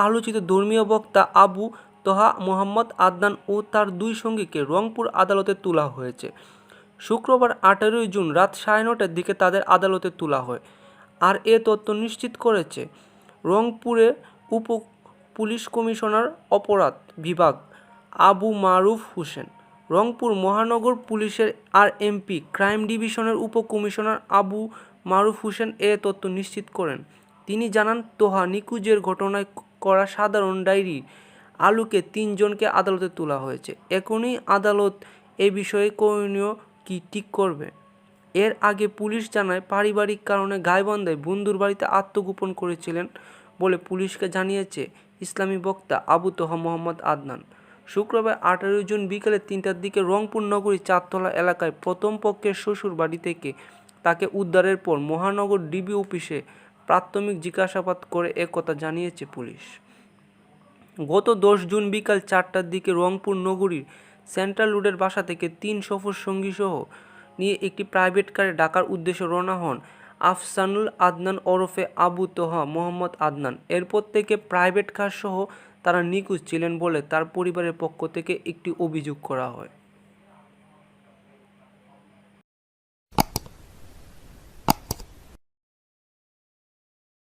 আলোচিত ধর্মীয় বক্তা আবু তহা মোহাম্মদ আদনান ও তার 2 সঙ্গীকে রংপুর আদালতে তোলা হয়েছে। শুক্রবার 18 জুন রাত 9:30টার দিকে তাদের আদালতে তোলা হয়। আর এ তথ্য নিশ্চিত করেছে রংপুরের উপ পুলিশ কমিশনার অপরাধ বিভাগ আবু মারুফ হোসেন। রংপুর মহানগর পুলিশের আরএমপি ক্রাইম ডিভিশনের উপকমিশনার আবু মারুফ হোসেন এ তথ্য নিশ্চিত করেন। তিনি জানান, তোহা নিখোঁজের ঘটনায় করা সাধারণ ডায়েরির আলোকে 3 জনকে আদালতে তোলা হয়েছে। এখনই আদালত এ বিষয়ে করণীয় কি ঠিক করবে। এর আগে পুলিশ জানায়, পারিবারিক কারণে গাইবান্ধায় বন্ধুর বাড়িতে আত্মগোপন করেছিলেন বলে পুলিশকে জানিয়েছে ইসলামী বক্তা আবু তহা মোহাম্মদ আদনান। শুক্রবার 18 জুন বিকেলে 3টার দিকে রংপুর নগরীর চারতলা এলাকায় প্রথম পক্ষের শ্বশুর বাড়ি থেকে তাকে উদ্ধারের পর মহানগর ডিবি অফিসে প্রাথমিক জিজ্ঞাসাবাদ করে একথা জানিয়েছে পুলিশ। গত 10 জুন বিকাল 4টার দিকে রংপুর নগরীর সেন্ট্রাল রোডের বাসা থেকে 3 সফর সঙ্গীসহ নিয়ে একটি প্রাইভেট কারে ঢাকার উদ্দেশ্যে রওনা হন আফসানুল আদনান ওরফে আবু তহা মোহাম্মদ আদনান। এরপর থেকে প্রাইভেট কার সহ তারা নিখোঁজ ছিলেন বলে তার পরিবারের পক্ষ থেকে একটি অভিযোগ করা হয়।